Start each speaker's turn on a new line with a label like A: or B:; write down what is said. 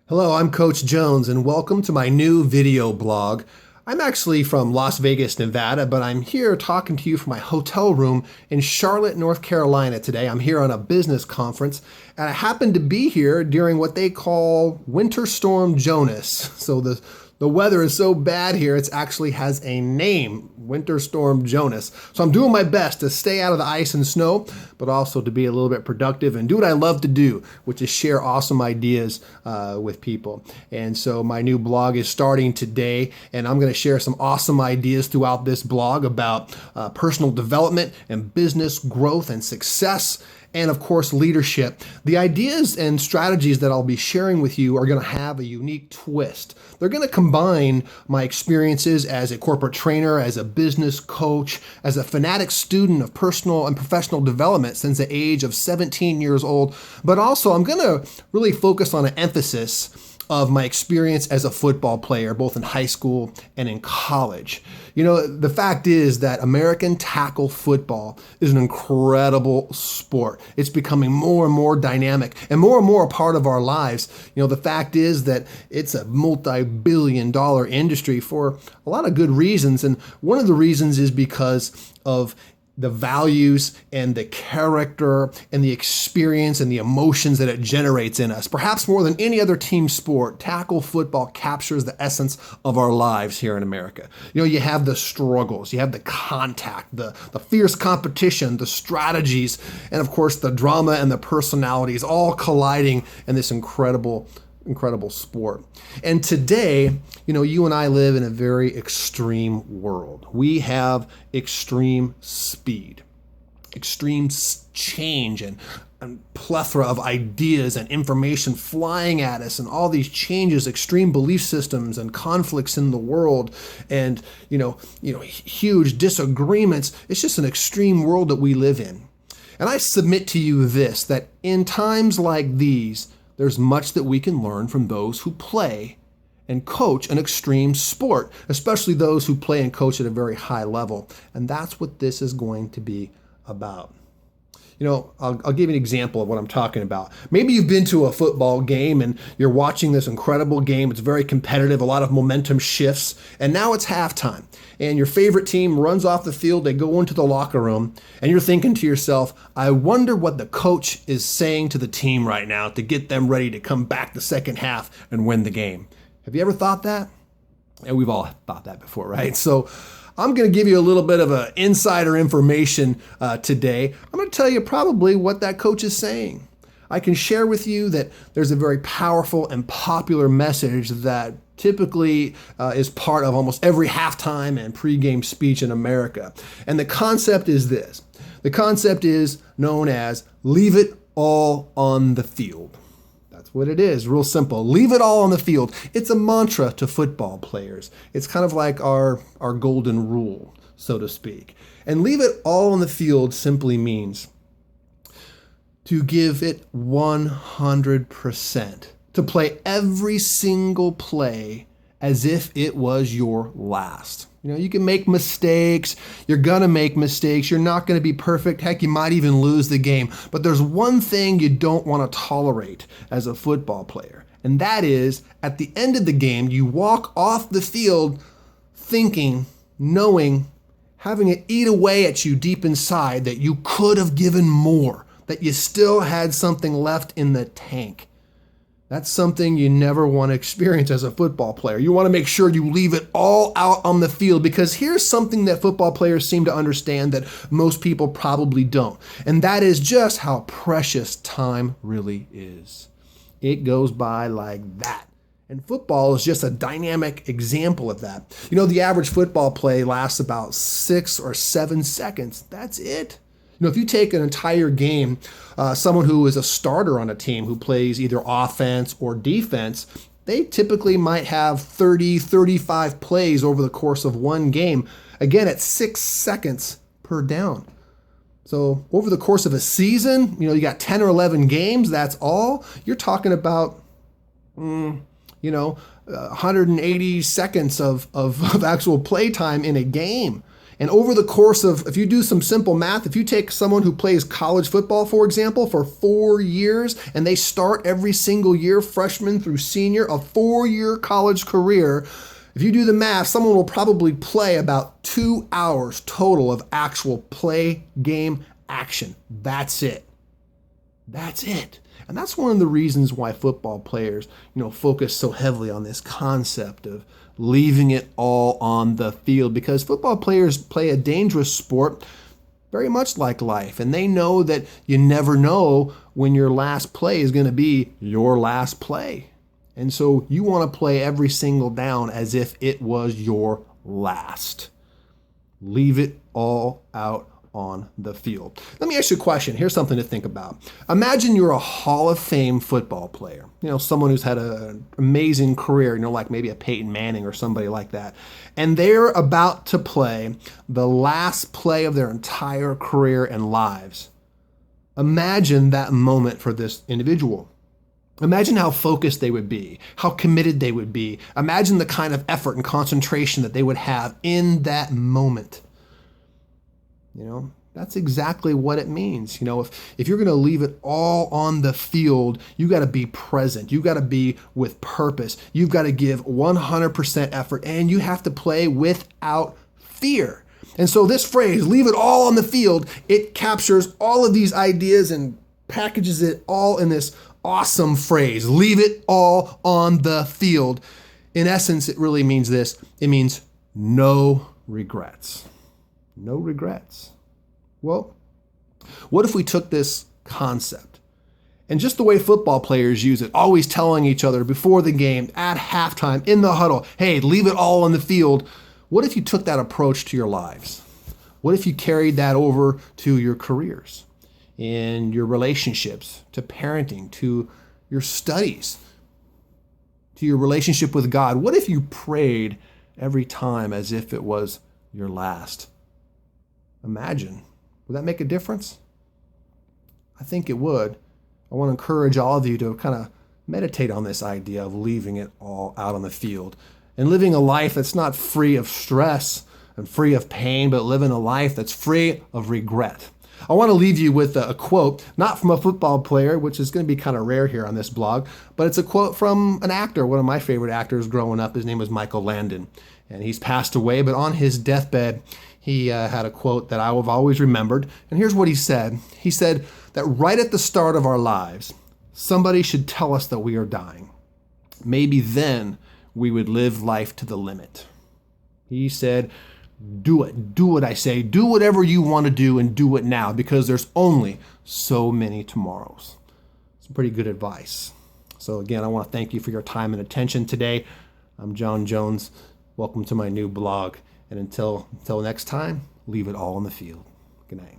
A: Hello, I'm Coach Jones, and welcome to my new video blog. I'm actually from Las Vegas, Nevada, but I'm here talking to you from my hotel room in Charlotte, North Carolina today. I'm here on a business conference, and I happen to be here during what they call Winter Storm Jonas. So the weather is so bad here, it actually has a name, Winter Storm Jonas. So I'm doing my best to stay out of the ice and snow, but also to be a little bit productive and do what I love to do, which is share awesome ideas with people. And so my new blog is starting today, and I'm going to share some awesome ideas throughout this blog about personal development and business growth and success, and of course, leadership. The ideas and strategies that I'll be sharing with you are going to have a unique twist. They're going to combine my experiences as a corporate trainer, as a business coach, as a fanatic student of personal and professional development since the age of 17 years old. But also, I'm going to really focus on an emphasis of my experience as a football player, both in high school and in college. You know, the fact is that American tackle football is an incredible sport. It's becoming more and more dynamic and more a part of our lives. You know, the fact is that it's a multi-billion-dollar industry for a lot of good reasons. And one of the reasons is because of the values and the character and the experience and the emotions that it generates in us. Perhaps more than any other team sport, tackle football captures the essence of our lives here in America. You know, you have the struggles, you have the contact, the fierce competition, the strategies, and of course the drama and the personalities all colliding in this incredible sport. And today, you know, you and I live in a very extreme world. We have extreme speed, extreme change, and plethora of ideas and information flying at us, and all these changes, extreme belief systems and conflicts in the world, and huge disagreements. It's just an extreme world that we live in. And I submit to you this, that in times like these, there's much that we can learn from those who play and coach an extreme sport, especially those who play and coach at a very high level. And that's what this is going to be about. You know, I'll give you an example of what I'm talking about. Maybe you've been to a football game and you're watching this incredible game. It's very competitive, a lot of momentum shifts, and now it's halftime. And your favorite team runs off the field, they go into the locker room, and you're thinking to yourself, I wonder what the coach is saying to the team right now to get them ready to come back the second half and win the game. Have you ever thought that? And we've all thought that before, right? So I'm going to give you a little bit of an insider information today. I'm going to tell you probably what that coach is saying. I can share with you that there's a very powerful and popular message that typically is part of almost every halftime and pregame speech in America. And the concept is this. The concept is known as leave it all on the field. That's what it is, real simple. Leave it all on the field. It's a mantra to football players. It's kind of like our golden rule, so to speak. And leave it all on the field simply means to give it 100%, to play every single play as if it was your last. You know, you can make mistakes. You're going to make mistakes. You're not going to be perfect. Heck, you might even lose the game. But there's one thing you don't want to tolerate as a football player. And that is, at the end of the game, you walk off the field thinking, knowing, having it eat away at you deep inside that you could have given more, that you still had something left in the tank. That's something you never want to experience as a football player. You want to make sure you leave it all out on the field, because here's something that football players seem to understand that most people probably don't. And that is just how precious time really is. It goes by like that. And football is just a dynamic example of that. You know, the average football play lasts about 6 or 7 seconds. That's it. You know, if you take an entire game, someone who is a starter on a team who plays either offense or defense, they typically might have 30, 35 plays over the course of one game, again at 6 seconds per down. So over the course of a season, you know, you got 10 or 11 games, that's all. You're talking about, 180 seconds of actual play time in a game. And over the course of, if you do some simple math, if you take someone who plays college football, for example, for 4 years, and they start every single year, freshman through senior, a 4-year college career, if you do the math, someone will probably play about 2 hours total of actual play game action. That's it. That's it. And that's one of the reasons why football players, focus so heavily on this concept of leaving it all on the field, because football players play a dangerous sport very much like life. And they know that you never know when your last play is going to be your last play. And so you want to play every single down as if it was your last. Leave it all out on the field. Let me ask you a question. Here's something to think about. Imagine you're a Hall of Fame football player, someone who's had an amazing career, like maybe a Peyton Manning or somebody like that. And they're about to play the last play of their entire career and lives. Imagine that moment for this individual. Imagine how focused they would be, how committed they would be. Imagine the kind of effort and concentration that they would have in that moment. That's exactly what it means. If you're going to leave it all on the field, you got to be present. You got to be with purpose. You've got to give 100% effort, and you have to play without fear. And so this phrase, leave it all on the field, it captures all of these ideas and packages it all in this awesome phrase, leave it all on the field. In essence, it really means this. It means no regrets. No regrets. Well, what if we took this concept and just the way football players use it, always telling each other before the game, at halftime, in the huddle, hey, leave it all on the field. What if you took that approach to your lives? What if you carried that over to your careers, in your relationships, to parenting, to your studies, to your relationship with God? What if you prayed every time as if it was your last? Imagine. Would that make a difference? I think it would. I want to encourage all of you to kind of meditate on this idea of leaving it all out on the field and living a life that's not free of stress and free of pain, but living a life that's free of regret. I want to leave you with a quote, not from a football player, which is going to be kind of rare here on this blog, but it's a quote from an actor, one of my favorite actors growing up. His name was Michael Landon, and he's passed away, but on his deathbed, he had a quote that I have always remembered. And here's what he said. He said that right at the start of our lives, somebody should tell us that we are dying. Maybe then we would live life to the limit. He said, do it. Do what I say. Do whatever you want to do and do it now, because there's only so many tomorrows. It's pretty good advice. So again, I want to thank you for your time and attention today. I'm John Jones. Welcome to my new blog. And until next time, leave it all on the field. Good night.